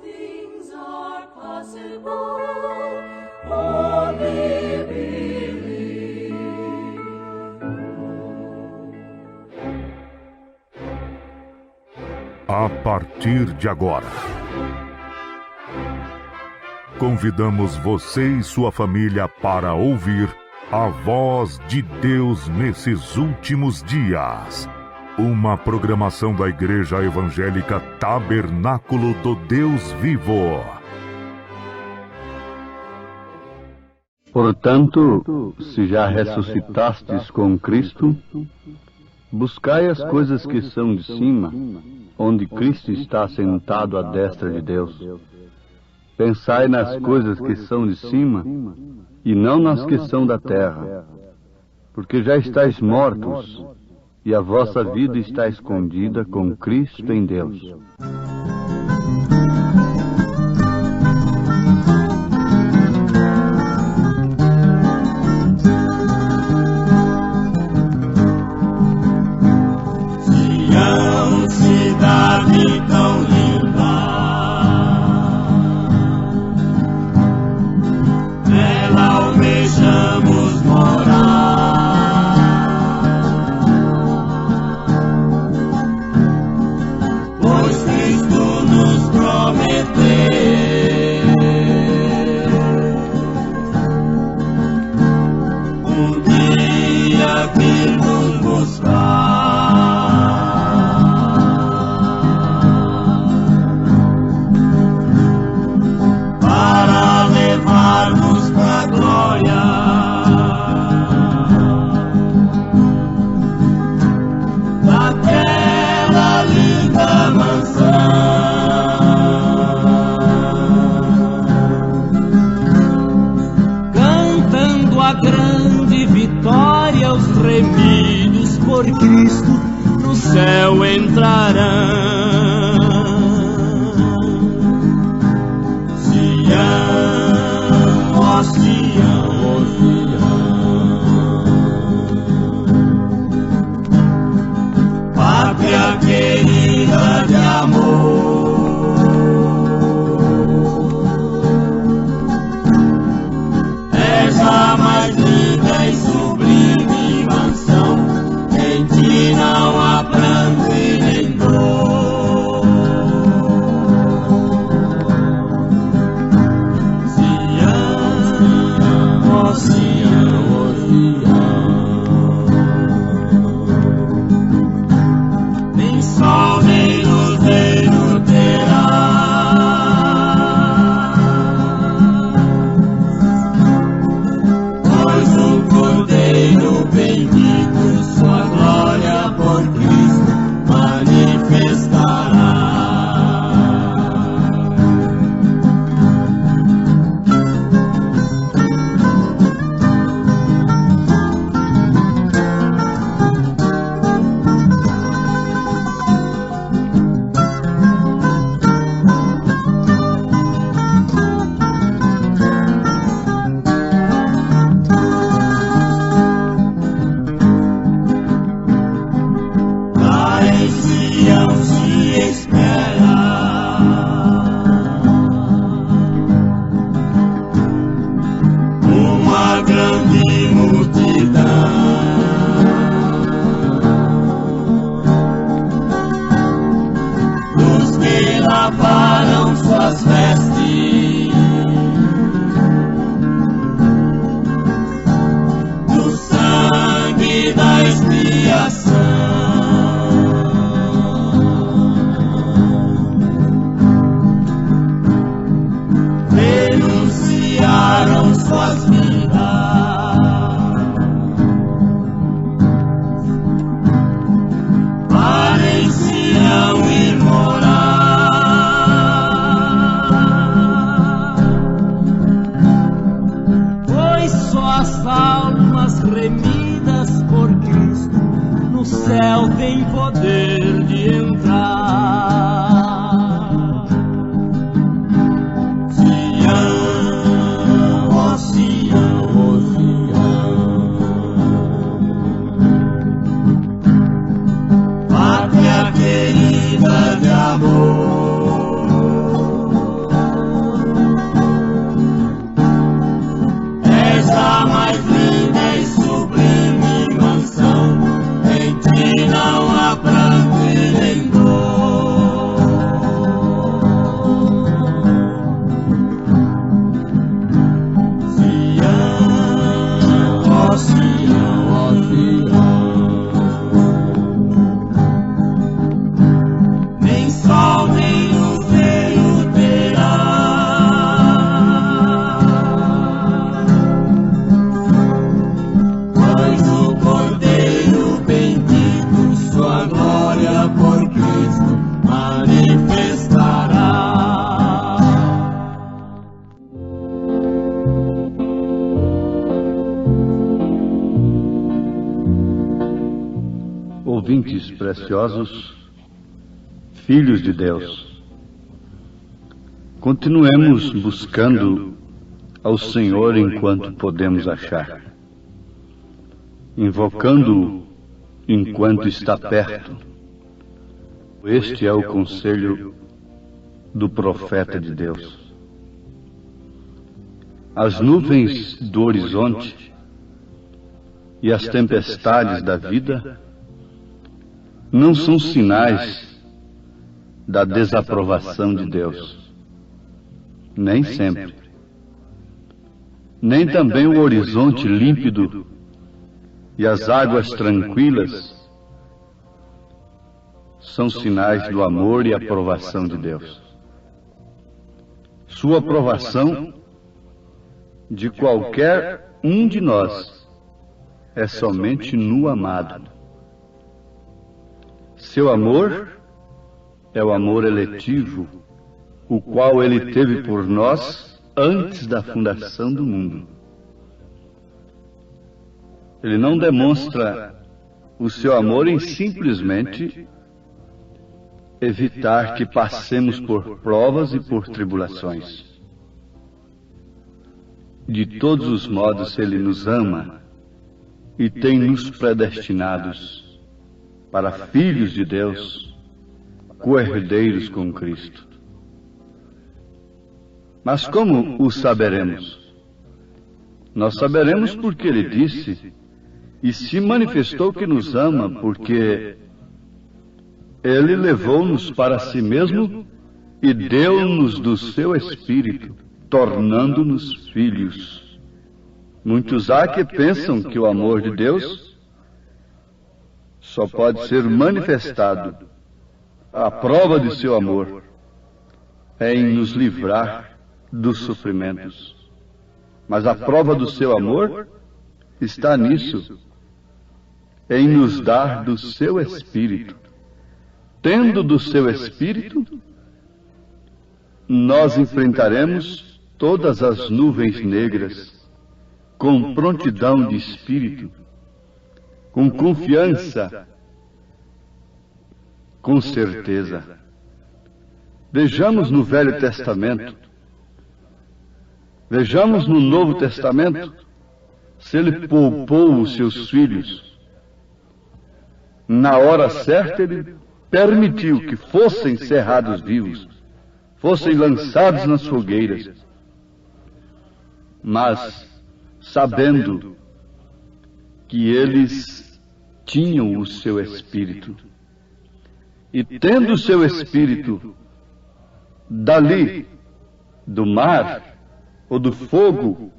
things are possible. Only believe. A partir de agora, convidamos você e sua família para ouvir a voz de Deus nesses últimos dias. Uma programação da Igreja Evangélica Tabernáculo do Deus Vivo. Portanto, se já ressuscitastes com Cristo, buscai as coisas que são de cima, onde Cristo está sentado à destra de Deus. Pensai nas coisas que são de cima, e não nas que são da terra, porque já estáis mortos, e a vossa vida está escondida com Cristo em Deus. Sião, cidade tão linda, nela almejamos morar. Remidos por Cristo no céu entrarão. Sião, ó Sião, ó Sião, pátria querida de amor, és a mais linda e sublime mansão, em ti não há pranto e nem dor. Sião, ó Sião, ó Sião, nem sol nem luzeiro terá, pois o Cordeiro bendito sua glória por Cristo manifestará. Lavaram suas vestes do sangue da expiação, renunciaram suas vidas para em Sião ir morar. As almas remidas por Cristo no céu têm poder de entrar. Sião, ó Sião, ó Sião, pátria querida de amor, ouvintes preciosos, filhos de Deus, continuemos buscando ao Senhor enquanto podemos achar, invocando-o enquanto está perto. Este é o conselho do profeta de Deus. As nuvens do horizonte e as tempestades da vida não são sinais da desaprovação de Deus. Nem sempre. Nem também o horizonte límpido e as águas tranquilas são sinais do amor e aprovação de Deus. Sua aprovação de qualquer um de nós é somente no amado. Seu amor é o amor eletivo, o qual Ele teve por nós antes da fundação do mundo. Ele não demonstra o seu amor em simplesmente evitar que passemos por provas e por tribulações. De todos os modos, Ele nos ama e tem nos predestinados para filhos de Deus, co-herdeiros com Cristo. Mas como o saberemos? Nós saberemos porque Ele disse e se manifestou que nos ama, porque Ele levou-nos para si mesmo e deu-nos do seu Espírito, tornando-nos filhos. Muitos há que pensam que o amor de Deus só pode ser manifestado, a prova de seu amor é em nos livrar dos sofrimentos. Mas a prova do seu amor está nisso, em nos dar do seu Espírito. Tendo do seu Espírito, nós enfrentaremos todas as nuvens negras com prontidão de espírito, com confiança, com certeza. Vejamos no Velho Testamento, vejamos no Novo Testamento, se Ele poupou os seus filhos. Na hora certa, Ele permitiu que fossem cerrados vivos, fossem lançados nas fogueiras. Mas, sabendo que eles tinham o seu Espírito, e tendo o seu Espírito dali, do mar, ou do fogo,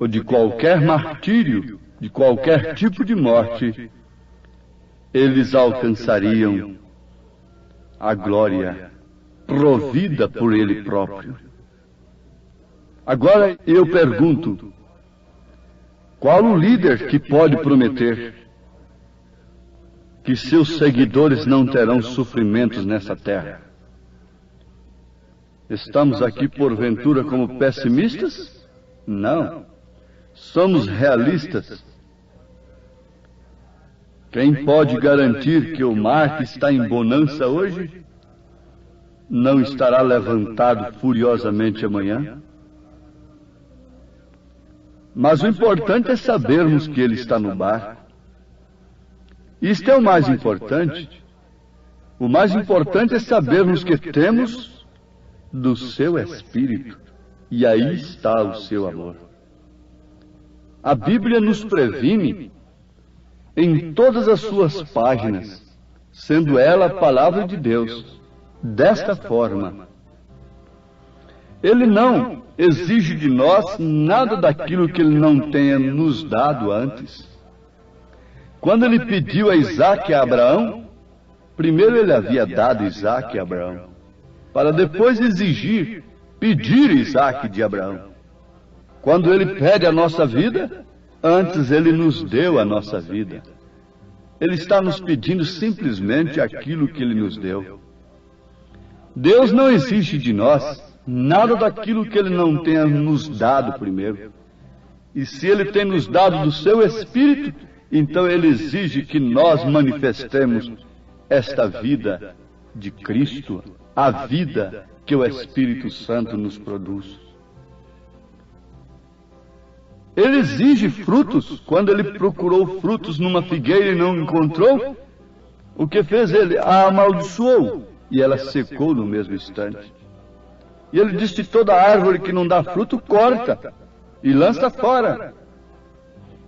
ou de qualquer martírio, de qualquer tipo de morte, eles alcançariam a glória provida por Ele próprio. Agora eu pergunto, qual o líder que pode prometer que seus seguidores não terão sofrimentos nessa terra? Estamos aqui porventura como pessimistas? Não. Somos realistas. Quem pode garantir que o mar que está em bonança hoje não estará levantado furiosamente amanhã? Mas o importante é sabermos que Ele está no barco. Isto é o mais importante. O mais importante é sabermos que temos do seu Espírito. E aí está o seu amor. A Bíblia nos previne em todas as suas páginas, sendo ela a palavra de Deus, desta forma. Ele não exige de nós nada daquilo que Ele não tenha nos dado antes. Quando Ele pediu a Isaque a Abraão, primeiro Ele havia dado Isaque a Abraão, para depois pedir Isaque de Abraão. Quando Ele pede a nossa vida, antes Ele nos deu a nossa vida. Ele está nos pedindo simplesmente aquilo que Ele nos deu. Deus não exige de nós nada daquilo que Ele não tenha nos dado primeiro. E se Ele tem nos dado do seu Espírito, Então ele exige que nós manifestemos esta vida de Cristo, a vida que o Espírito Santo nos produz. Ele exige frutos. Quando ele procurou frutos numa figueira e não encontrou, o que fez ele? A amaldiçoou, e ela secou no mesmo instante. E ele disse: toda árvore que não dá fruto, corta e lança fora.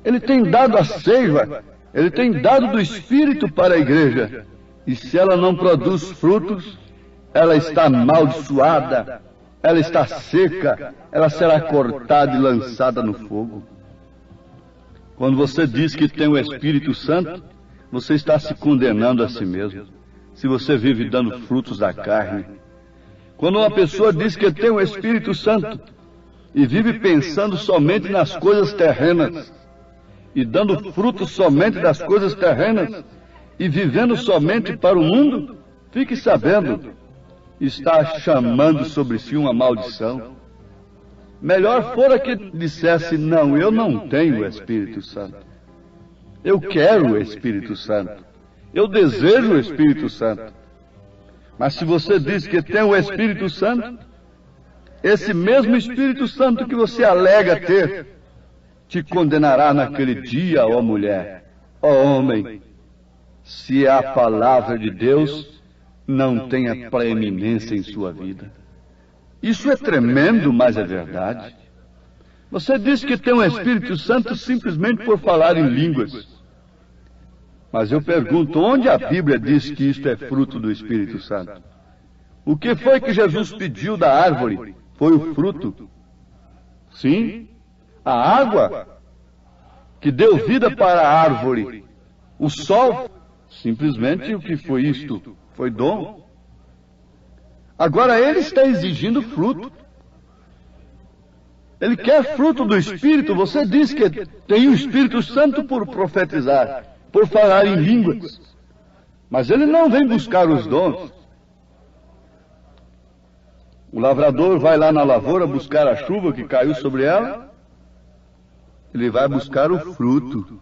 Ele tem dado a seiva, ele tem dado do Espírito para a igreja. E se ela não produz frutos, ela está amaldiçoada, ela está seca, ela será cortada e lançada no fogo. Quando você diz que tem o Espírito Santo, você está se condenando a si mesmo, se você vive dando frutos da carne. Quando uma pessoa diz que tem o Espírito Santo e vive pensando somente nas coisas terrenas, e dando frutos somente das coisas terrenas, e vivendo somente para o mundo, fique sabendo, está chamando sobre si uma maldição. Melhor fora que dissesse: não, eu não tenho o Espírito Santo. Eu quero o Espírito Santo. Eu desejo o Espírito Santo. Mas se você diz que tem o Espírito Santo, esse mesmo Espírito Santo que você alega ter, te condenará naquele dia, ó mulher, ó homem, se a palavra de Deus não tem a preeminência em sua vida. Isso é tremendo, mas é verdade. Você diz que tem um Espírito Santo simplesmente por falar em línguas. Mas eu pergunto, onde a Bíblia diz que isto é fruto do Espírito Santo? O que foi que Jesus pediu da árvore? Foi o fruto. Sim, a água que deu vida para a árvore. O sol, simplesmente o que foi isto? Foi dom. Agora ele está exigindo fruto. Ele quer fruto do Espírito. Você diz que tem o Espírito Santo por profetizar, por falar em línguas. Mas ele não vem buscar os dons. O lavrador vai lá na lavoura buscar a chuva que caiu sobre ela. Ele vai buscar o fruto.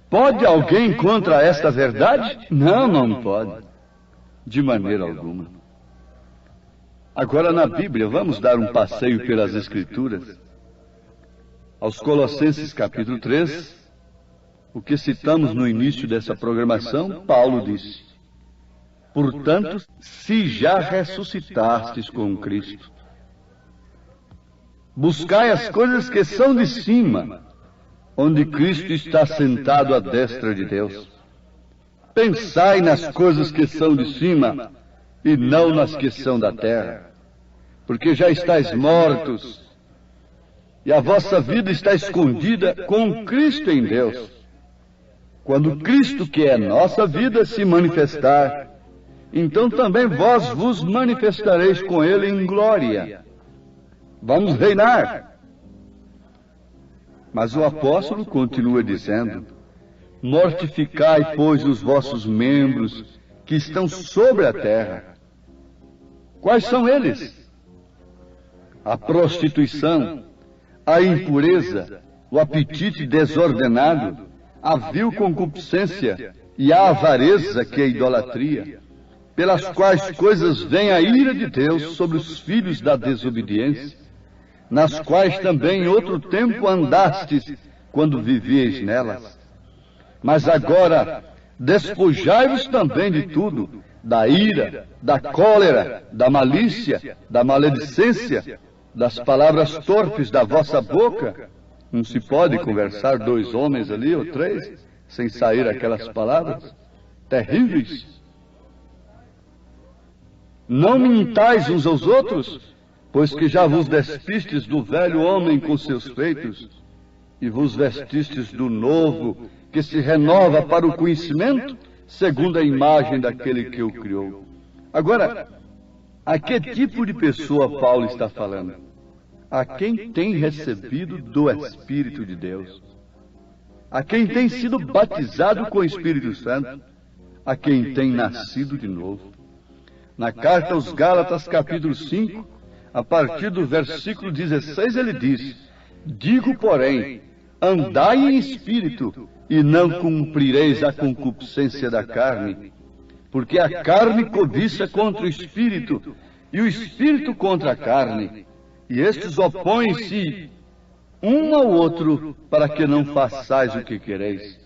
Pode alguém contra esta verdade? Não, não pode. De maneira alguma. Agora na Bíblia, vamos dar um passeio pelas Escrituras. Aos Colossenses capítulo 3, o que citamos no início dessa programação, Paulo disse: portanto, se já ressuscitastes com Cristo, buscai as coisas que são de cima, onde Cristo está sentado à destra de Deus. Pensai nas coisas que são de cima, e não nas que são da terra, porque já estáis mortos, e a vossa vida está escondida com Cristo em Deus. Quando Cristo, que é nossa vida, se manifestar, então também vós vos manifestareis com Ele em glória. Vamos reinar. Mas o apóstolo continua dizendo: mortificai, pois, os vossos membros que estão sobre a terra. Quais são eles? A prostituição, a impureza, o apetite desordenado, a vil concupiscência e a avareza, que é a idolatria, pelas quais coisas vem a ira de Deus sobre os filhos da desobediência, nas quais também em outro tempo andastes quando vivieis nelas. Mas agora despojai-vos também de tudo, da ira, da cólera, da malícia, da maledicência, das palavras torpes da vossa boca. Não se pode conversar dois homens ali ou três sem sair aquelas palavras terríveis. Não mintais uns aos outros, pois que já vos despistes do velho homem com seus feitos, e vos vestistes do novo, que se renova para o conhecimento, segundo a imagem daquele que o criou. Agora, a que tipo de pessoa Paulo está falando? A quem tem recebido do Espírito de Deus, a quem tem sido batizado com o Espírito Santo, a quem tem nascido de novo. Na carta aos Gálatas, capítulo 5, a partir do versículo 16, ele diz: digo, porém, andai em espírito, e não cumprireis a concupiscência da carne. Porque a carne cobiça contra o espírito, e o espírito contra a carne. E estes opõem-se um ao outro, para que não façais o que quereis.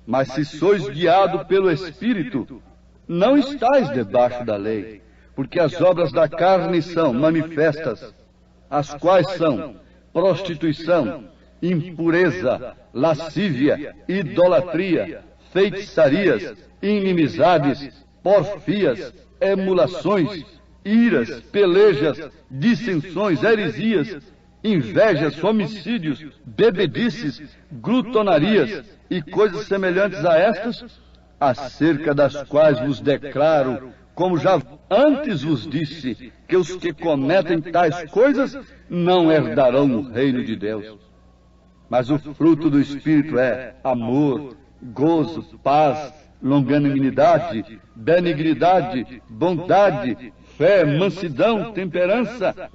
Mas se sois guiado pelo Espírito, não estáis debaixo da lei. Porque as obras da carne são manifestas, as quais são prostituição, impureza, lascívia, idolatria, feitiçarias, inimizades, porfias, emulações, iras, pelejas, dissensões, heresias, invejas, homicídios, bebedices, glutonarias e coisas semelhantes a estas, acerca das quais vos declaro, como já antes vos disse, que os que cometem tais coisas não herdarão o reino de Deus. Mas o fruto do Espírito é amor, gozo, paz, longanimidade, benignidade, bondade, fé, mansidão, temperança,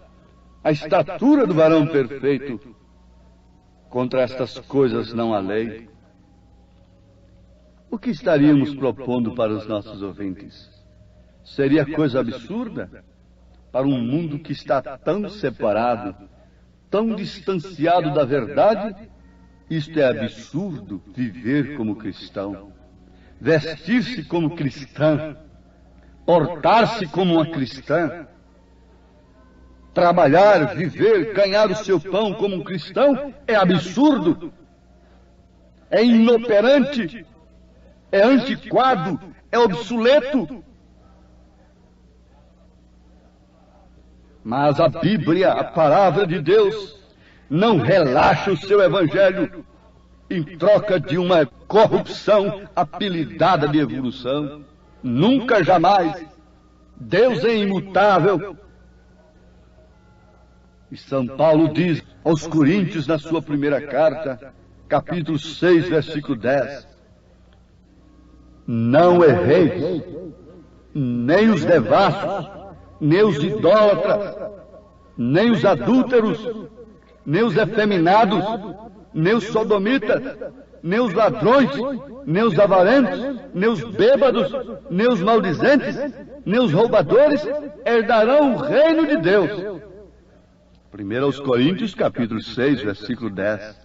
a estatura do varão perfeito. Contra estas coisas não há lei. O que estaríamos propondo para os nossos ouvintes? Seria coisa absurda para um mundo que está tão separado, tão distanciado da verdade? Isto é absurdo, viver como cristão, vestir-se como cristã, portar-se como uma cristã, trabalhar, viver, ganhar o seu pão como um cristão é absurdo, é inoperante, é antiquado, é obsoleto. Mas a Bíblia, a palavra de Deus, não relaxa o seu evangelho em troca de uma corrupção apelidada de evolução. Nunca, jamais. Deus é imutável. E São Paulo diz aos Coríntios na sua primeira carta, capítulo 6, versículo 10, não erreis, nem os devassos, nem os idólatras, nem os adúlteros, nem os efeminados, nem os sodomitas, nem os ladrões, nem os avarentos, nem os bêbados, nem os maldizentes, nem os roubadores herdarão o reino de Deus. 1 aos Coríntios, capítulo 6, versículo 10.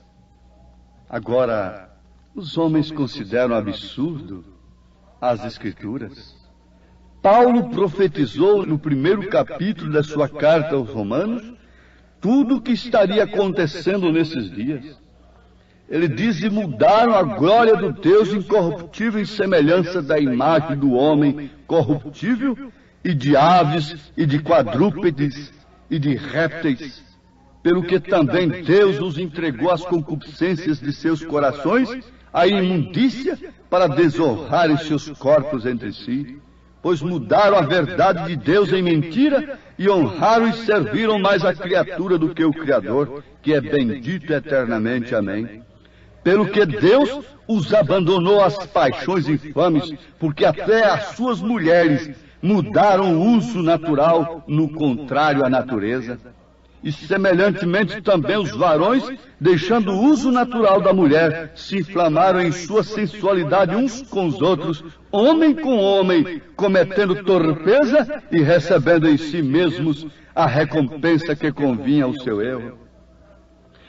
Agora, os homens consideram absurdo as Escrituras. Paulo profetizou no primeiro capítulo da sua carta aos Romanos tudo o que estaria acontecendo nesses dias. Ele diz: e mudaram a glória do Deus incorruptível em semelhança da imagem do homem corruptível, e de aves, e de quadrúpedes, e de répteis, pelo que também Deus os entregou às concupiscências de seus corações, à imundícia, para desonrarem seus corpos entre si. Pois mudaram a verdade de Deus em mentira, e honraram e serviram mais a criatura do que o Criador, que é bendito eternamente. Amém. Pelo que Deus os abandonou às paixões infames, porque até as suas mulheres mudaram o uso natural no contrário à natureza. E semelhantemente também os varões, deixando o uso natural da mulher, se inflamaram em sua sensualidade uns com os outros, homem com homem, cometendo torpeza e recebendo em si mesmos a recompensa que convinha ao seu erro.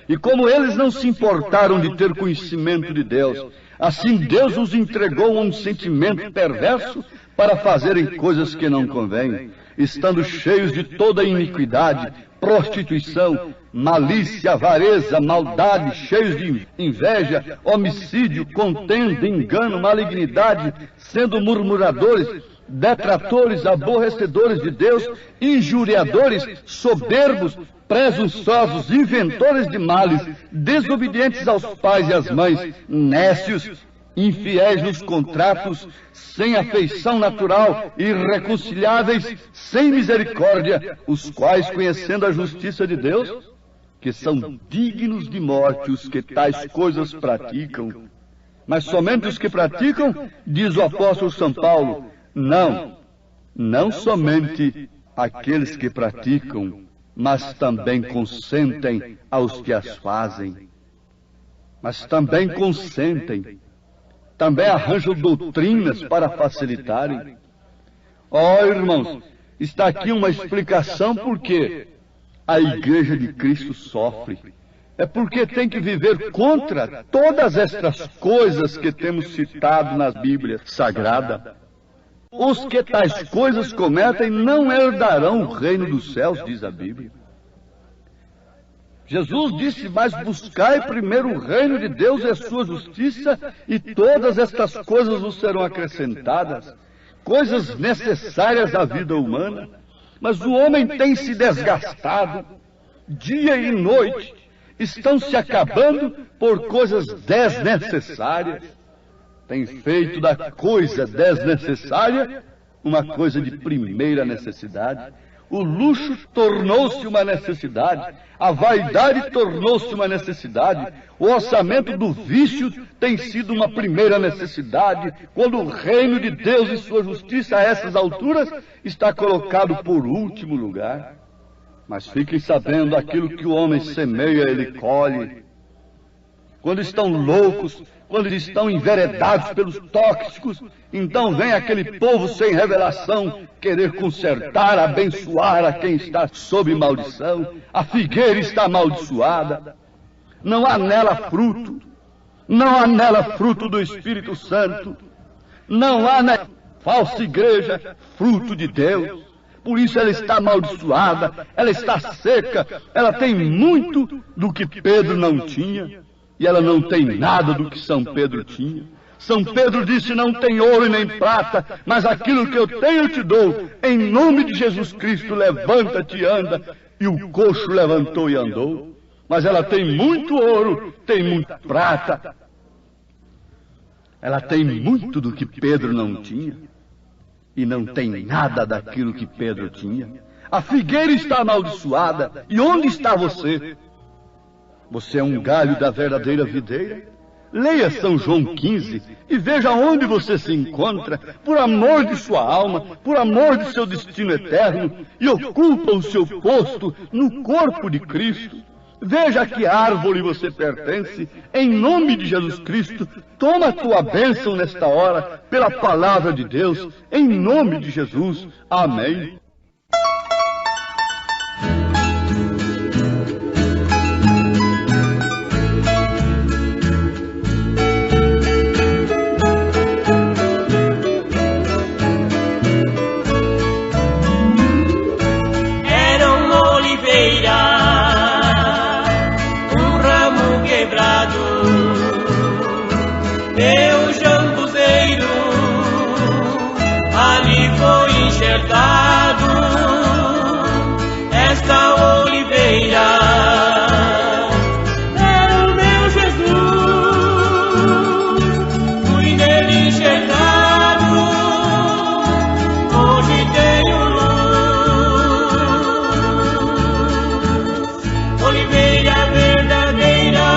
E como eles não se importaram de ter conhecimento de Deus, assim Deus os entregou a um sentimento perverso para fazerem coisas que não convêm, estando cheios de toda iniquidade, prostituição, malícia, avareza, maldade, cheios de inveja, homicídio, contenda, engano, malignidade, sendo murmuradores, detratores, aborrecedores de Deus, injuriadores, soberbos, presunçosos, inventores de males, desobedientes aos pais e às mães, nécios, infiéis nos contratos, sem afeição natural, irreconciliáveis, sem misericórdia, os quais, conhecendo a justiça de Deus, que são dignos de morte os que tais coisas praticam. Mas somente os que praticam, diz o apóstolo São Paulo, não somente aqueles que praticam, mas também consentem aos que as fazem. mas também consentem, também arranjam doutrinas para facilitarem. Ó, irmãos, está aqui uma explicação por que a Igreja de Cristo sofre. É porque tem que viver contra todas estas coisas que temos citado na Bíblia Sagrada. Os que tais coisas cometem não herdarão o reino dos céus, diz a Bíblia. Jesus disse, mas buscai primeiro o reino de Deus e a sua justiça, e todas estas coisas vos serão acrescentadas. Coisas necessárias à vida humana. Mas o homem tem se desgastado, dia e noite, estão se acabando por coisas desnecessárias. Tem feito da coisa desnecessária uma coisa de primeira necessidade. O luxo tornou-se uma necessidade, a vaidade tornou-se uma necessidade, o orçamento do vício tem sido uma primeira necessidade, quando o reino de Deus e sua justiça a essas alturas está colocado por último lugar. Mas fiquem sabendo, aquilo que o homem semeia, ele colhe. Quando estão loucos, quando estão enveredados pelos tóxicos, então vem aquele povo sem revelação querer consertar, abençoar a quem está sob maldição. A figueira está amaldiçoada. Não há nela fruto. Não há nela fruto do Espírito Santo. Não há na falsa igreja fruto de Deus. Por isso ela está amaldiçoada, ela está seca, ela tem muito do que Pedro não tinha. E ela não tem nada do que São Pedro tinha. São Pedro disse, não tem ouro e nem prata, mas aquilo que eu tenho eu te dou. Em nome de Jesus Cristo, levanta-te e anda. E o coxo levantou e andou. Mas ela tem muito ouro, tem muita prata. Ela tem muito do que Pedro não tinha. E não tem nada daquilo que Pedro tinha. A figueira está amaldiçoada. E onde está você? Você é um galho da verdadeira videira? Leia São João 15 e veja onde você se encontra, por amor de sua alma, por amor de seu destino eterno, e ocupa o seu posto no corpo de Cristo. Veja a que árvore você pertence. Em nome de Jesus Cristo, toma a tua bênção nesta hora, pela palavra de Deus, em nome de Jesus. Amém. Meu jambuzeiro ali foi enxertado, esta oliveira é o meu Jesus, fui nele enxertado, hoje tenho luz, oliveira verdadeira.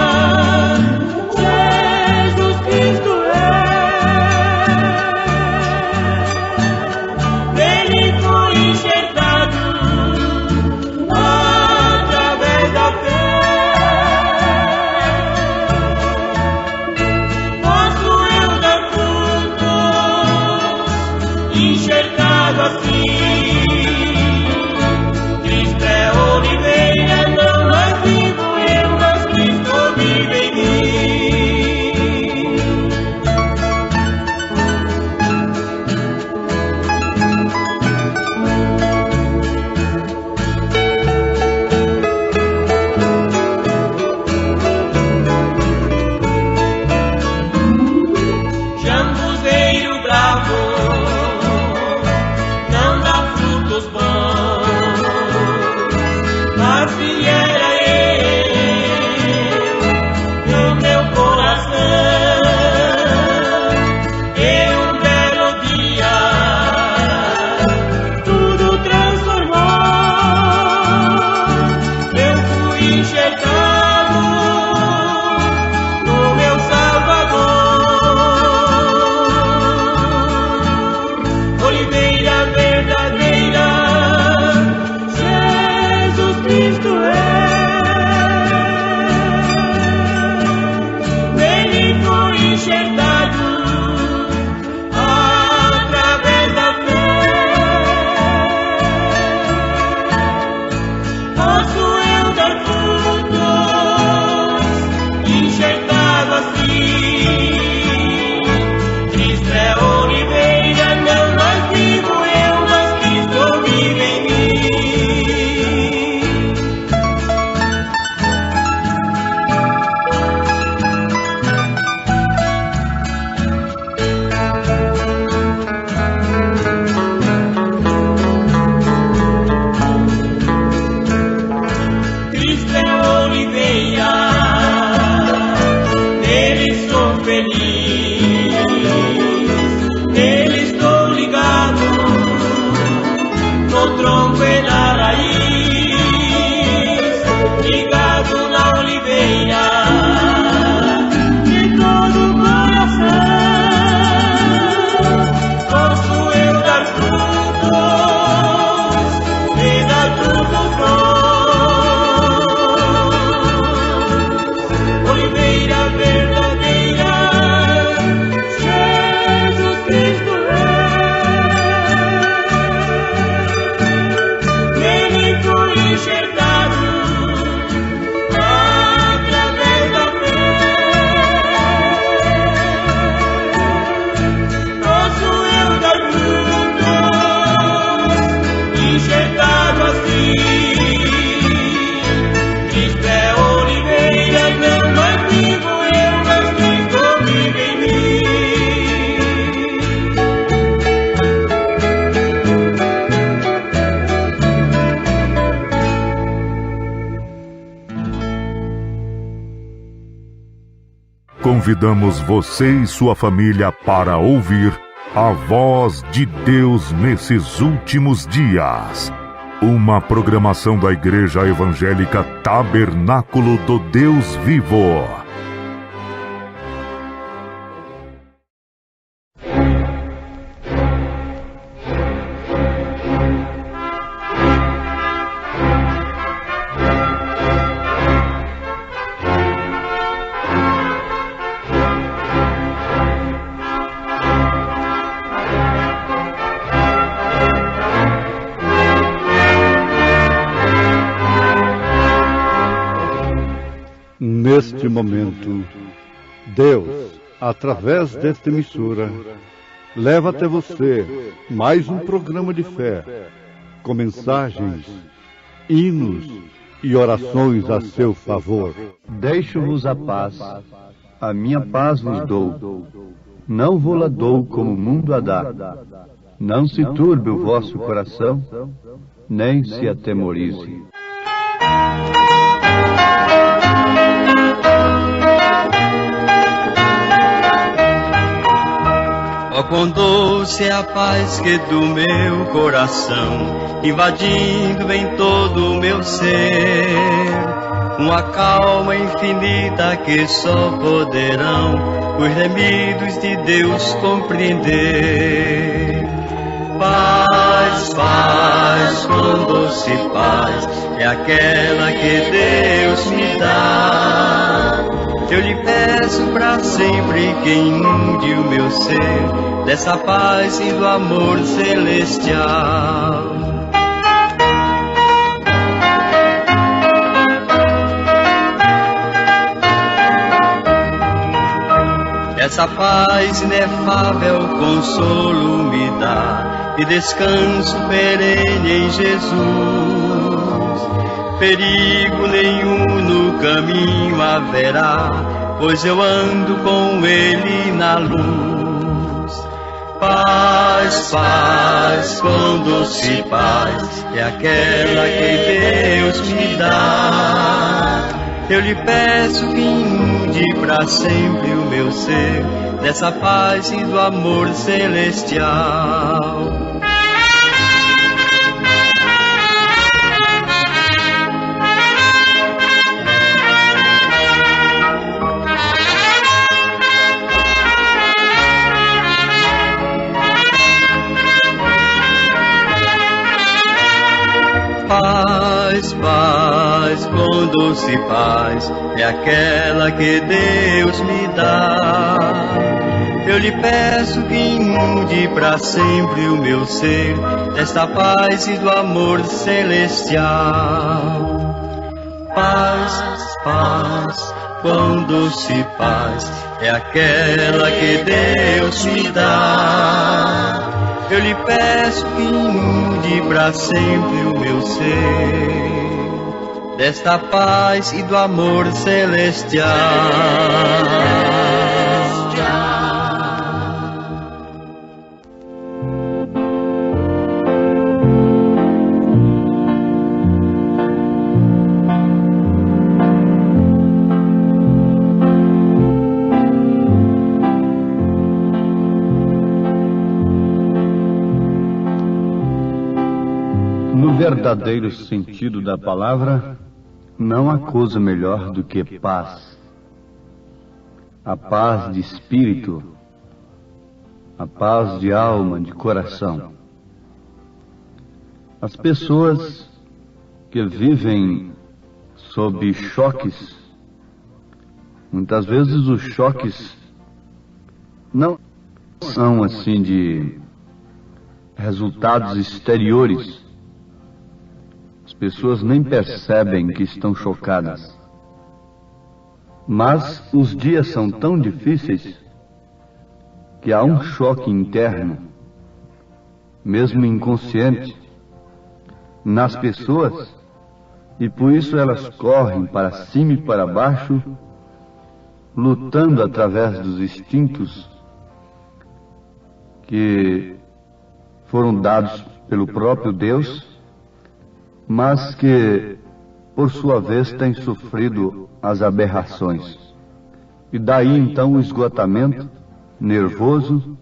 Enxertado assim, Cristo é oliveira, não mais vivo eu, mas Cristo vive em mim. Jambuzeiro bravo, Cristo é. ligado na oliveira, de todo o coração. Posso eu dar frutos e dar frutos bons. Oliveira verdadeira, Jesus Cristo é. Nele fui enxertado através da fé. Posso eu dar frutos enxertado assim. Cristo é oliveira, não mais vivo eu, mas Cristo vive em mim. Convidamos você e sua família para ouvir a voz de Deus nesses últimos dias. Uma programação da Igreja Evangélica Tabernáculo do Deus Vivo. Neste momento, Deus, através desta emissora, leva até você mais um programa de fé, com mensagens, hinos e orações a seu favor. Deixo-vos a paz, a minha paz vos dou. Não vou-la dou como o mundo a dá. Não se turbe o vosso coração, nem se atemorize. Ó, quão doce é a paz que do meu coração, invadindo em todo o meu ser, uma calma infinita que só poderão os remidos de Deus compreender. Paz, paz, quão doce paz é aquela que Deus me dá. Eu lhe peço pra sempre que inunde o meu ser dessa paz e do amor celestial. Essa paz inefável consolo me dá e descanso perene em Jesus. Perigo nenhum no caminho haverá, pois eu ando com Ele na luz. Paz, paz, quão doce paz é aquela que Deus me dá. Eu lhe peço que inunde pra sempre o meu ser dessa paz e do amor celestial. Paz, paz, quão doce paz é aquela que Deus me dá. Eu lhe peço que inunde pra sempre o meu ser desta paz e do amor celestial. Paz, paz, quão doce paz é aquela que Deus me dá. Eu lhe peço que inunde pra sempre o meu ser desta paz e do amor celestial. No verdadeiro sentido da palavra, Não há coisa melhor do que paz. A paz de espírito, a paz de alma, de coração. As pessoas que vivem sob choques, muitas vezes os choques não são assim de resultados exteriores. As pessoas nem percebem que estão chocadas. Mas os dias são tão difíceis que há um choque interno, mesmo inconsciente, nas pessoas, e por isso elas correm para cima e para baixo, lutando através dos instintos que foram dados pelo próprio Deus, mas que, por sua vez, têm sofrido as aberrações. E daí então o esgotamento nervoso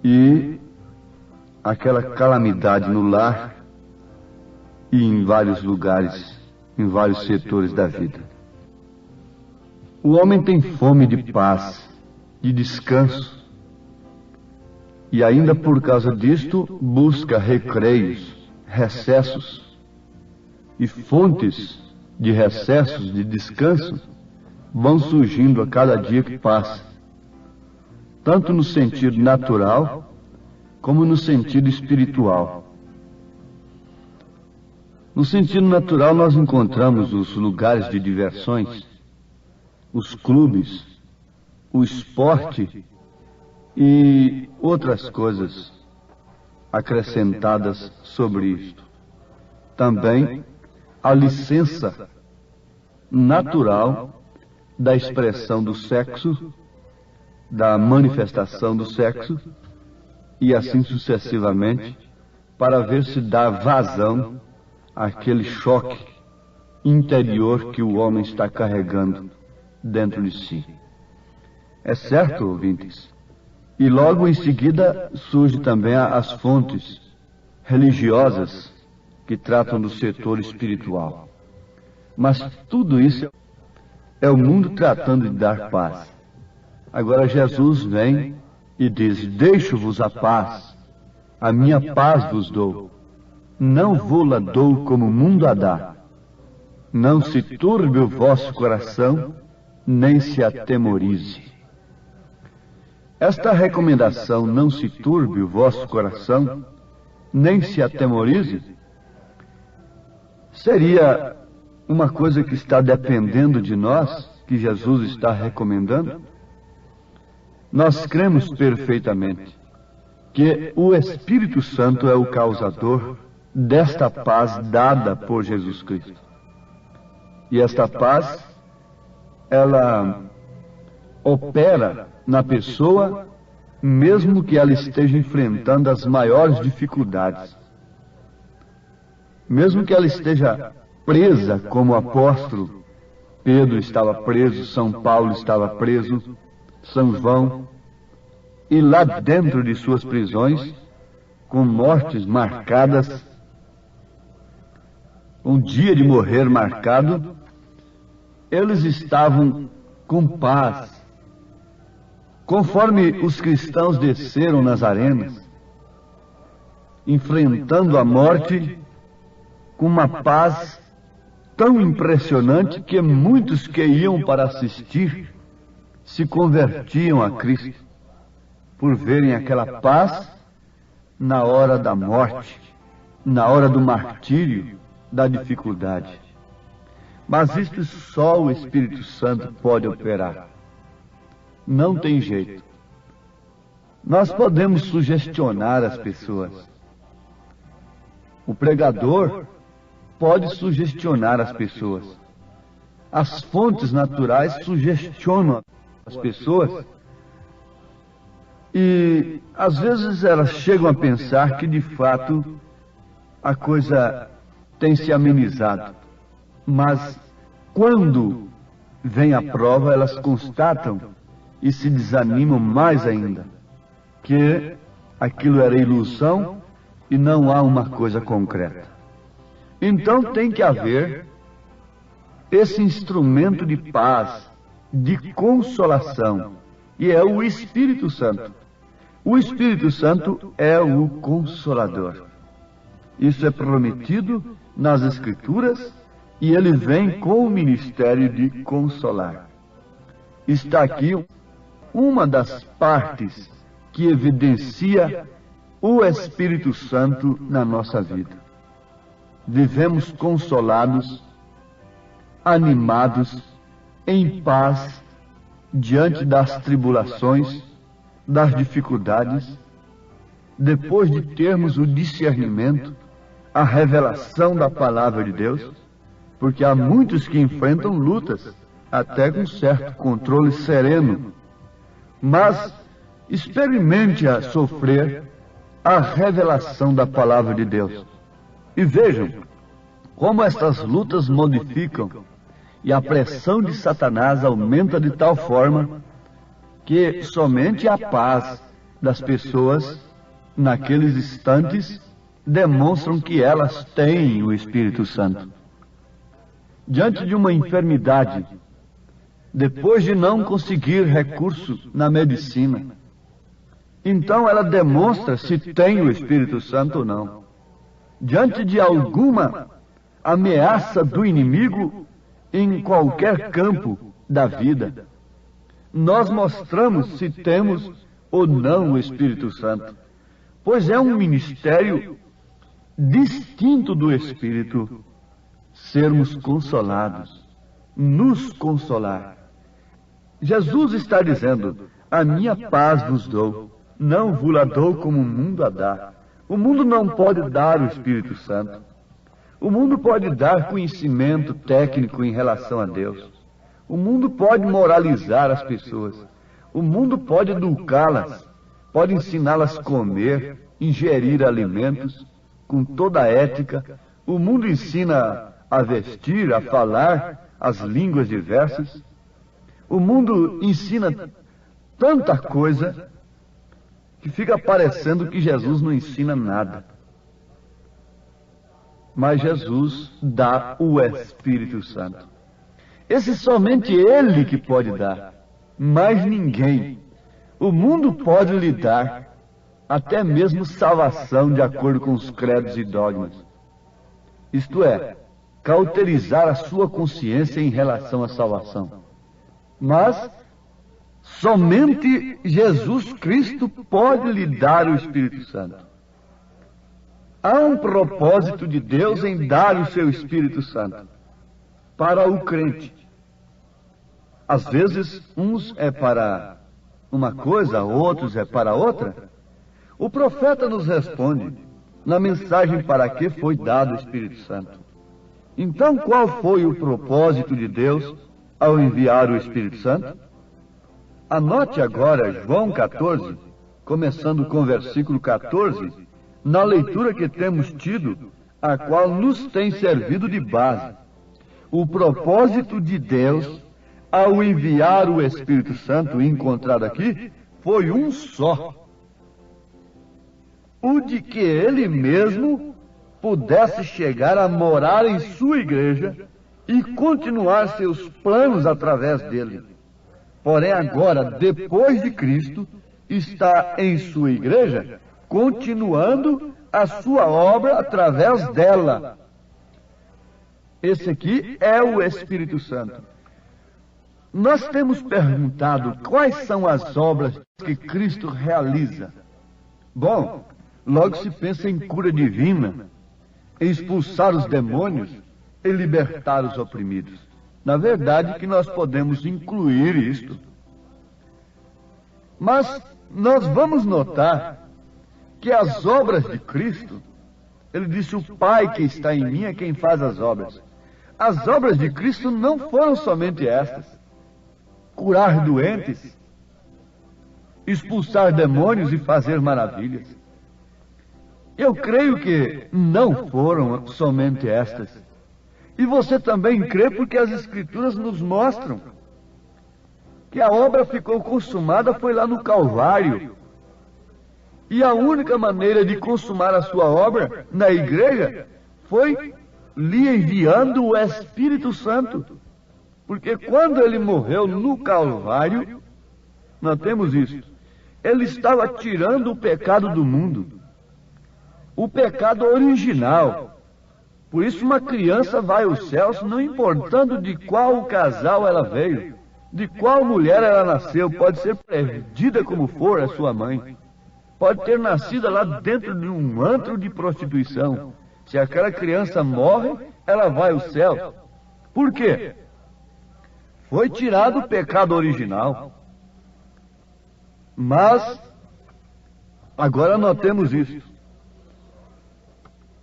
e aquela calamidade no lar e em vários lugares, em vários setores da vida. O homem tem fome de paz, de descanso, e ainda por causa disto busca recreios, recessos e fontes de recessos, de descanso, vão surgindo a cada dia que passa, tanto no sentido natural como no sentido espiritual. No sentido natural, nós encontramos os lugares de diversões, os clubes, o esporte e outras coisas acrescentadas sobre isto. Também a licença natural da expressão do sexo, da manifestação do sexo, e assim sucessivamente, para ver se dá vazão àquele choque interior que o homem está carregando dentro de si. É certo, ouvintes? E logo em seguida surge também as fontes religiosas que tratam do setor espiritual. Mas tudo isso é o mundo tratando de dar paz. Agora Jesus vem e diz: deixo-vos a paz, a minha paz vos dou. Não vou-la dou como o mundo a dá. Não se turbe o vosso coração, nem se atemorize. Esta recomendação, não se turbe o vosso coração, nem se atemorize, seria uma coisa que está dependendo de nós, que Jesus está recomendando? Nós cremos perfeitamente que o Espírito Santo é o causador desta paz dada por Jesus Cristo. E esta paz, ela opera na pessoa, mesmo que ela esteja enfrentando as maiores dificuldades. Mesmo que ela esteja presa, como o apóstolo Pedro estava preso, São Paulo estava preso, São João, e lá dentro de suas prisões, com mortes marcadas, um dia de morrer marcado, eles estavam com paz. Conforme os cristãos desceram nas arenas, enfrentando a morte com uma paz tão impressionante que muitos que iam para assistir se convertiam a Cristo, por verem aquela paz na hora da morte, na hora do martírio, da dificuldade. Mas isto só o Espírito Santo pode operar. Não tem jeito. Nós podemos sugestionar as pessoas. O pregador pode sugestionar as pessoas. As fontes naturais sugestionam as pessoas. E às vezes elas chegam a pensar que de fato a coisa tem se amenizado. Mas quando vem a prova, elas constatam e se desanimam mais ainda, que aquilo era ilusão e não há uma coisa concreta. Então tem que haver esse instrumento de paz, de consolação, e é o Espírito Santo. O Espírito Santo é o Consolador. Isso é prometido nas Escrituras e ele vem com o ministério de consolar. Está aqui uma das partes que evidencia o Espírito Santo na nossa vida. Vivemos consolados, animados, em paz, diante das tribulações, das dificuldades, depois de termos o discernimento, a revelação da palavra de Deus, porque há muitos que enfrentam lutas, até com certo controle sereno, mas experimente a sofrer a revelação da palavra de Deus. E vejam como estas lutas modificam e a pressão de Satanás aumenta de tal forma que somente a paz das pessoas, naqueles instantes, demonstram que elas têm o Espírito Santo. Diante de uma enfermidade, depois de não conseguir recurso na medicina, então ela demonstra se tem o Espírito Santo ou não. Diante de alguma ameaça do inimigo em qualquer campo da vida, nós mostramos se temos ou não o Espírito Santo, pois é um ministério distinto do Espírito sermos consolados, nos consolar. Jesus está dizendo: a minha paz vos dou, não vos-la dou como o mundo a dá. O mundo não pode dar o Espírito Santo. O mundo pode dar conhecimento técnico em relação a Deus. O mundo pode moralizar as pessoas. O mundo pode educá-las, pode ensiná-las a comer, ingerir alimentos com toda a ética. O mundo ensina a vestir, a falar as línguas diversas. O mundo ensina tanta coisa que fica parecendo que Jesus não ensina nada. Mas Jesus dá o Espírito Santo. Esse somente Ele que pode dar, mais ninguém. O mundo pode lhe dar até mesmo salvação de acordo com os credos e dogmas. Isto é, cauterizar a sua consciência em relação à salvação. Mas somente Jesus Cristo pode lhe dar o Espírito Santo. Há um propósito de Deus em dar o seu Espírito Santo para o crente. Às vezes, uns é para uma coisa, outros é para outra. O profeta nos responde na mensagem para que foi dado o Espírito Santo. Então, qual foi o propósito de Deus ao enviar o Espírito Santo? Anote agora João 14, começando com o versículo 14, na leitura que temos tido, a qual nos tem servido de base. O propósito de Deus ao enviar o Espírito Santo, encontrado aqui, foi um só: o de que Ele mesmo pudesse chegar a morar em sua igreja e continuar seus planos através dele. Porém, agora, depois de Cristo, está em sua igreja, continuando a sua obra através dela. Esse aqui é o Espírito Santo. Nós temos perguntado quais são as obras que Cristo realiza. Bom, logo se pensa em cura divina, em expulsar os demônios e libertar os oprimidos. Na verdade, que nós podemos incluir isto. Mas nós vamos notar que as obras de Cristo, ele disse: o Pai que está em mim é quem faz as obras. As obras de Cristo não foram somente estas: curar doentes, expulsar demônios e fazer maravilhas. Eu creio que não foram somente estas. E você também crê, porque as Escrituras nos mostram que a obra ficou consumada foi lá no Calvário. E a única maneira de consumar a sua obra na igreja foi lhe enviando o Espírito Santo. Porque quando ele morreu no Calvário, nós temos isso. Ele estava tirando o pecado do mundo. O pecado original. Por isso uma criança vai aos céus, não importando de qual casal ela veio, de qual mulher ela nasceu. Pode ser perdida como for a sua mãe. Pode ter nascido lá dentro de um antro de prostituição. Se aquela criança morre, ela vai ao céu. Por quê? Foi tirado o pecado original. Mas, agora nós temos isso.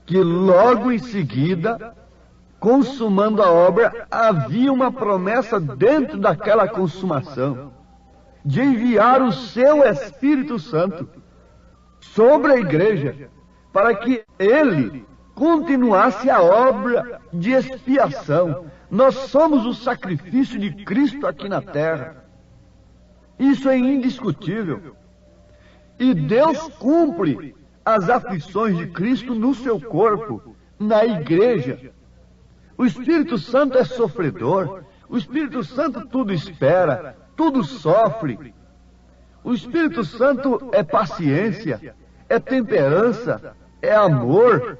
Que logo em seguida, consumando a obra, havia uma promessa dentro daquela consumação, de enviar o seu Espírito Santo sobre a igreja, para que ele continuasse a obra de expiação. Nós somos o sacrifício de Cristo aqui na terra. Isso é indiscutível. E Deus cumpre as aflições de Cristo no seu corpo, na igreja. O Espírito Santo é sofredor. O Espírito Santo tudo espera, tudo sofre. O Espírito Santo é paciência, é temperança, é amor,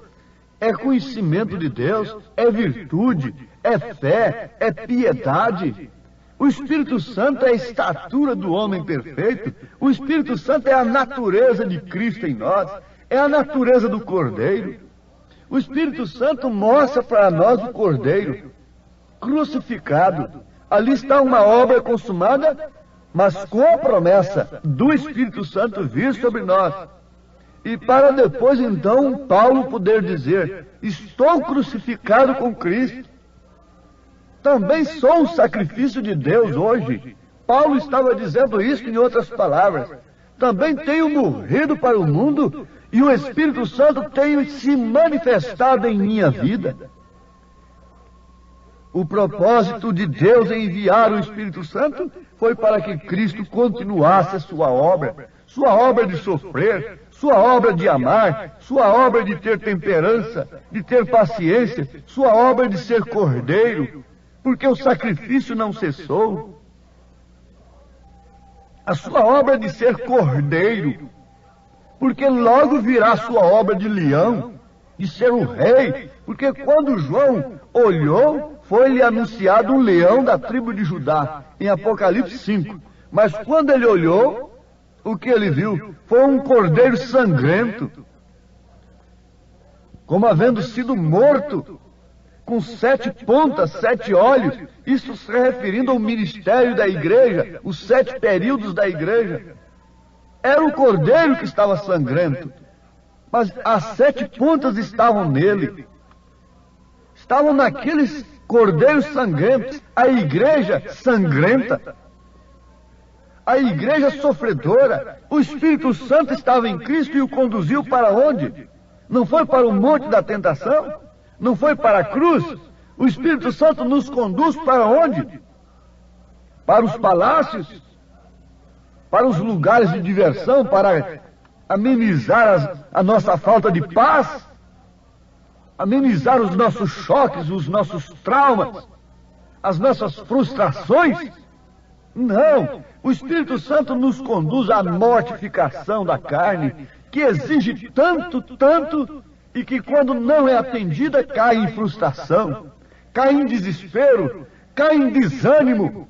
é conhecimento de Deus, é virtude, é fé, é piedade. O Espírito Santo é a estatura do homem perfeito. O Espírito Santo é a natureza de Cristo em nós, é a natureza do Cordeiro. O Espírito Santo mostra para nós o Cordeiro crucificado. Ali está uma obra consumada, mas com a promessa do Espírito Santo vir sobre nós. E para depois, então, Paulo poder dizer: estou crucificado com Cristo. Também sou um sacrifício de Deus hoje. Paulo estava dizendo isso em outras palavras. Também tenho morrido para o mundo e o Espírito Santo tem se manifestado em minha vida. O propósito de Deus em enviar o Espírito Santo foi para que Cristo continuasse a sua obra de sofrer, sua obra de amar, sua obra de ter temperança, de ter paciência, sua obra de ser cordeiro, porque o sacrifício não cessou. A sua obra de ser cordeiro, porque logo virá a sua obra de leão, de ser o rei, porque quando João olhou, foi-lhe anunciado um leão da tribo de Judá, em Apocalipse 5. Mas quando ele olhou, o que ele viu foi um cordeiro sangrento, como havendo sido morto, com 7 pontas, 7 olhos, isso se referindo ao ministério da igreja, os 7 períodos da igreja. Era o cordeiro que estava sangrento, mas as 7 pontas estavam nele. Estavam naqueles cordeiros sangrentos, a igreja sangrenta, a igreja sofredora. O Espírito Santo estava em Cristo e o conduziu para onde? Não foi para o monte da tentação? Não foi para a cruz? O Espírito Santo nos conduz para onde? Para os palácios? Para os lugares de diversão? Para amenizar a nossa falta de paz? Amenizar os nossos choques, os nossos traumas? As nossas frustrações? Não! O Espírito Santo nos conduz à mortificação da carne, que exige tanto, e que quando não é atendida, cai em frustração, cai em desespero, cai em desânimo,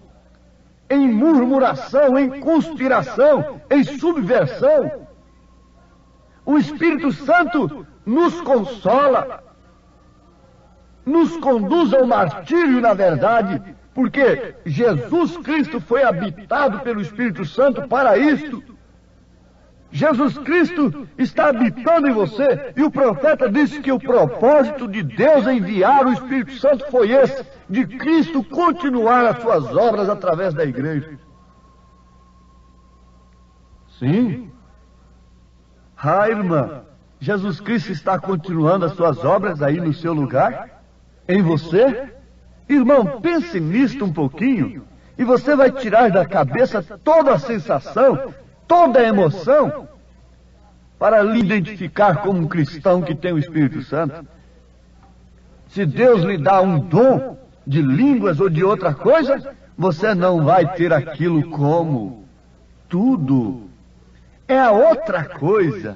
em murmuração, em conspiração, em subversão. O Espírito Santo nos consola, nos conduz ao martírio, na verdade, porque Jesus Cristo foi habitado pelo Espírito Santo para isto. Jesus Cristo está habitando em você, e o profeta disse que o propósito de Deus em enviar o Espírito Santo foi esse, de Cristo continuar as suas obras através da igreja. Sim. Irmã, Jesus Cristo está continuando as suas obras aí no seu lugar, em você? Irmão, pense nisto um pouquinho, e você vai tirar da cabeça toda a sensação, toda a emoção, para lhe identificar como um cristão que tem o Espírito Santo. Se Deus lhe dá um dom de línguas ou de outra coisa, você não vai ter aquilo como tudo. É a outra coisa.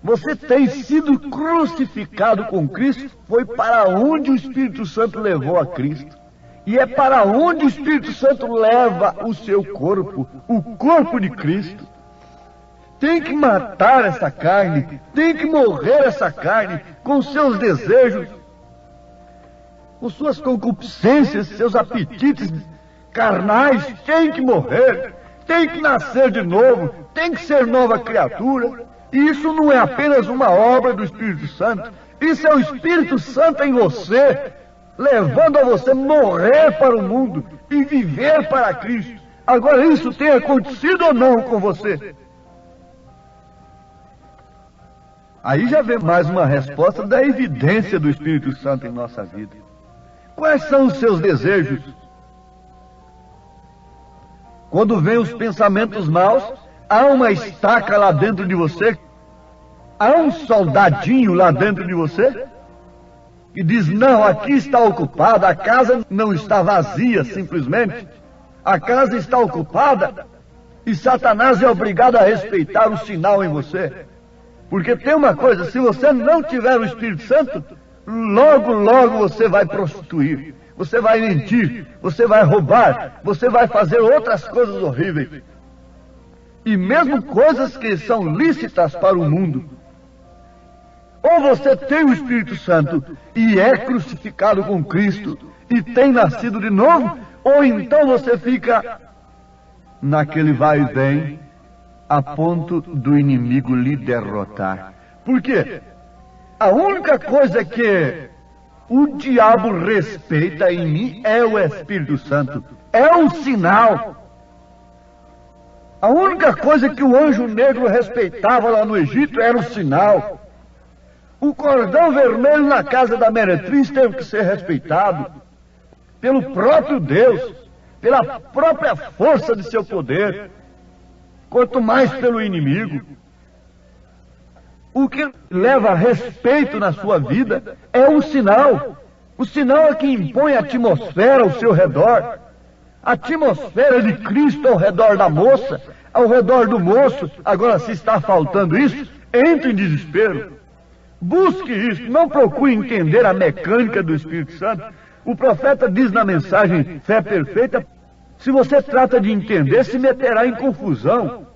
Você tem sido crucificado com Cristo, foi para onde o Espírito Santo levou a Cristo. E é para onde o Espírito Santo leva o seu corpo, o corpo de Cristo. Tem que matar essa carne, tem que morrer essa carne com seus desejos, com suas concupiscências, seus apetites carnais, tem que morrer, tem que nascer de novo, tem que ser nova criatura. E isso não é apenas uma obra do Espírito Santo, isso é o Espírito Santo em você, levando a você morrer para o mundo e viver para Cristo. Agora, isso tem acontecido ou não com você? Aí já vem mais uma resposta da evidência do Espírito Santo em nossa vida. Quais são os seus desejos? Quando vem os pensamentos maus, há uma estaca lá dentro de você? Há um soldadinho lá dentro de você? Que diz, não, aqui está ocupada, a casa não está vazia simplesmente. A casa está ocupada e Satanás é obrigado a respeitar o sinal em você. Porque tem uma coisa, se você não tiver o Espírito Santo, logo, logo você vai prostituir, você vai mentir, você vai roubar, você vai fazer outras coisas horríveis. E mesmo coisas que são lícitas para o mundo. Ou você tem o Espírito Santo e é crucificado com Cristo e tem nascido de novo, ou então você fica naquele vai e vem a ponto do inimigo lhe derrotar. Por quê? A única coisa que o diabo respeita em mim é o Espírito Santo. É um sinal. A única coisa que o anjo negro respeitava lá no Egito era o sinal. O cordão vermelho na casa da meretriz teve que ser respeitado pelo próprio Deus, pela própria força de seu poder, quanto mais pelo inimigo. O que leva respeito na sua vida é o sinal. O sinal é que impõe a atmosfera ao seu redor. A atmosfera de Cristo ao redor da moça, ao redor do moço. Agora, se está faltando isso, entre em desespero. Busque isso, não procure entender a mecânica do Espírito Santo. O profeta diz na mensagem Fé Perfeita, se você trata de entender, se meterá em confusão.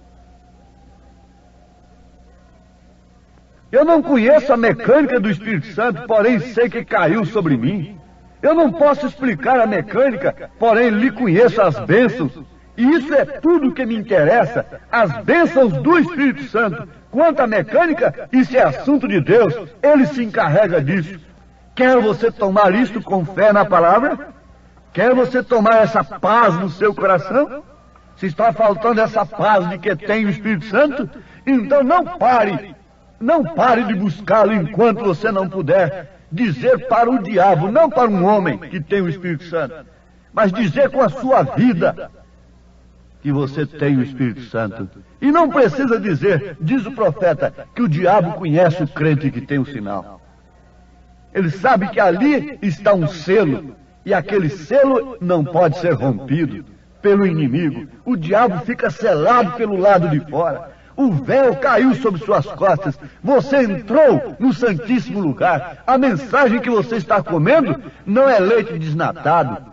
Eu não conheço a mecânica do Espírito Santo, porém sei que caiu sobre mim. Eu não posso explicar a mecânica, porém lhe conheço as bênçãos. E isso é tudo que me interessa, as bênçãos do Espírito Santo. Quanto à mecânica, isso é assunto de Deus, Ele se encarrega disso. Quer você tomar isto com fé na palavra? Quer você tomar essa paz no seu coração? Se está faltando essa paz de que tem o Espírito Santo, então não pare de buscá-lo enquanto você não puder dizer para o diabo, não para um homem que tem o Espírito Santo, mas dizer com a sua vida que você tem o Espírito Santo. E não precisa dizer, diz o profeta, que o diabo conhece o crente que tem o sinal. Ele sabe que ali está um selo, e aquele selo não pode ser rompido pelo inimigo. O diabo fica selado pelo lado de fora. O véu caiu sobre suas costas. Você entrou no Santíssimo Lugar. A mensagem que você está comendo não é leite desnatado.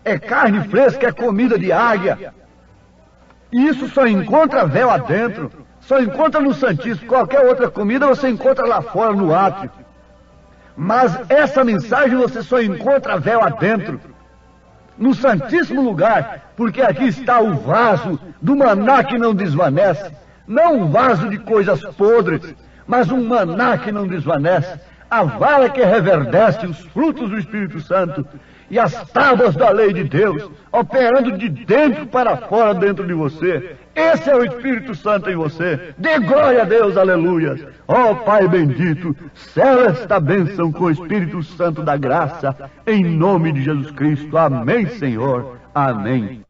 É carne fresca, é comida de águia. E isso só encontra véu adentro. Só encontra no Santíssimo. Qualquer outra comida você encontra lá fora no átrio. Mas essa mensagem você só encontra véu adentro. No Santíssimo Lugar. Porque aqui está o vaso do maná que não desvanece. Não um vaso de coisas podres, mas um maná que não desvanece. A vara que reverdece os frutos do Espírito Santo. E as tábuas da lei de Deus, operando de dentro para fora dentro de você. Esse é o Espírito Santo em você. Dê glória a Deus, aleluia. Ó Pai bendito, sela esta bênção com o Espírito Santo da graça, em nome de Jesus Cristo. Amém, Senhor. Amém.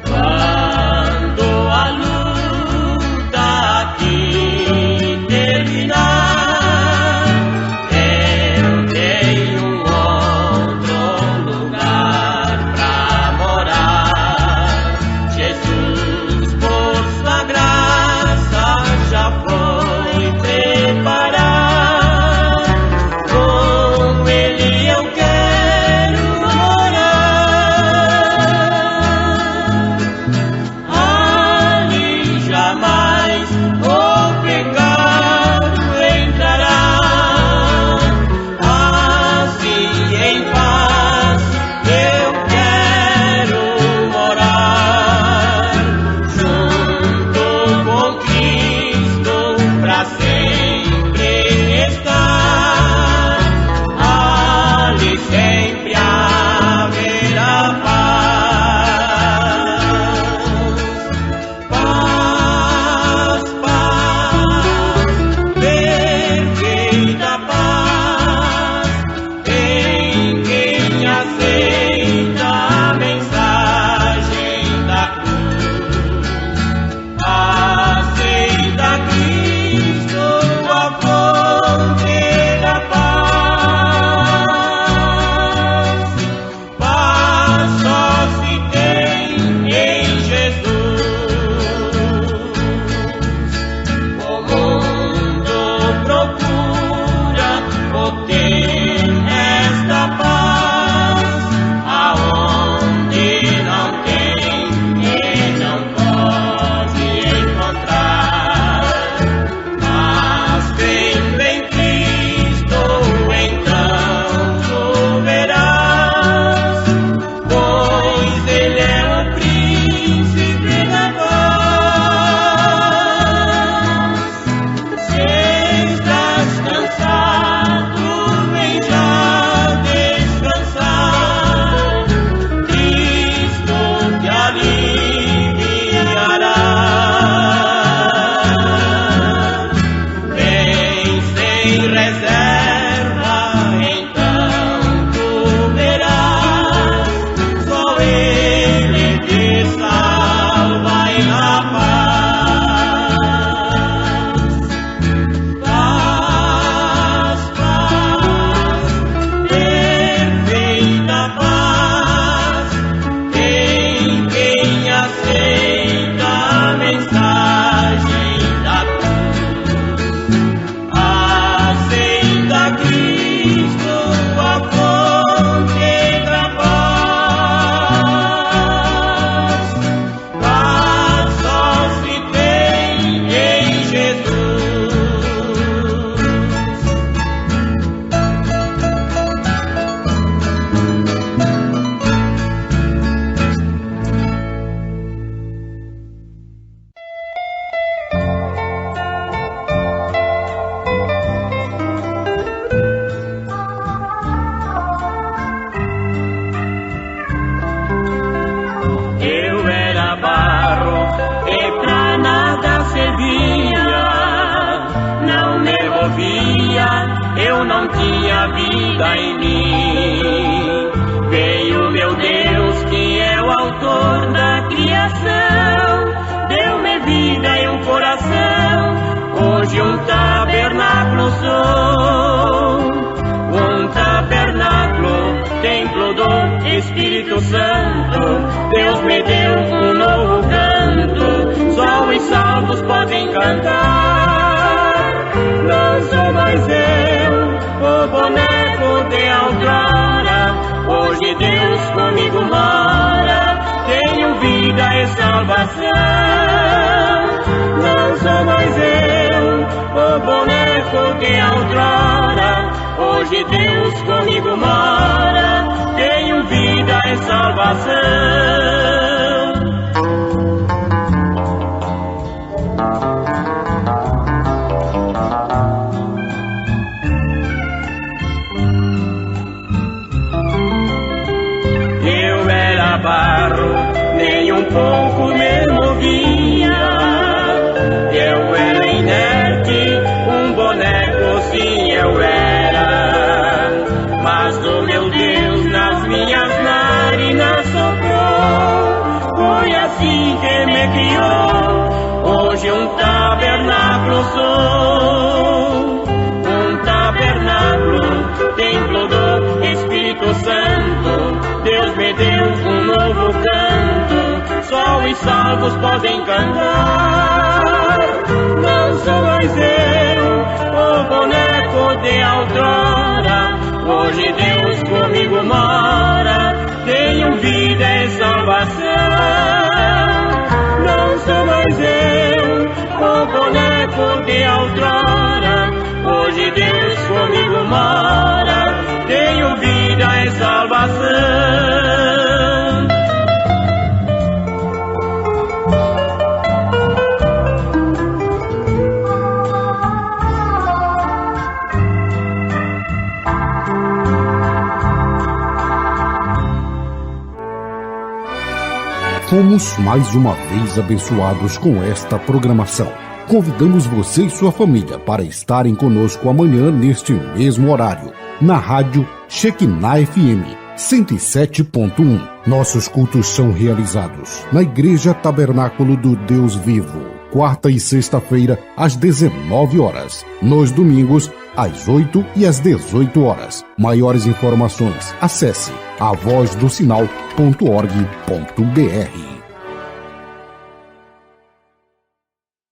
Quando a luz vida em mim. Veio meu Deus, que é o autor da criação, deu-me vida e um coração, hoje um tabernáculo sou. Um tabernáculo, templo do Espírito Santo, Deus me deu um novo canto, só os salvos podem cantar. Não sou mais eu, o boneco de outrora, hoje Deus comigo mora, tenho vida e salvação. Não sou mais eu, o boneco de outrora, hoje Deus comigo mora, tenho vida e salvação. Eu era barro, nem um pouco me movia. Eu era inerte, um boneco, sim eu era. Mas o meu Deus nas minhas narinas soprou, foi assim que me criou, hoje um tabernáculo sou. Um tabernáculo, templo do Espírito Santo, Deus me deu um novo canto, só os salvos podem cantar. Não sou mais eu, o boneco de outrora, hoje Deus comigo mora, tenho vida e salvação. Não sou mais eu, o boneco de outrora, hoje Deus comigo mora, tenho vida e salvação. Fomos mais uma vez abençoados com esta programação. Convidamos você e sua família para estarem conosco amanhã neste mesmo horário, na rádio Shekinah FM 107.1. Nossos cultos são realizados na Igreja Tabernáculo do Deus Vivo, quarta e sexta-feira às 19 horas, nos domingos às 8 e às 18 horas. Maiores informações, acesse avozdosinal.org.br.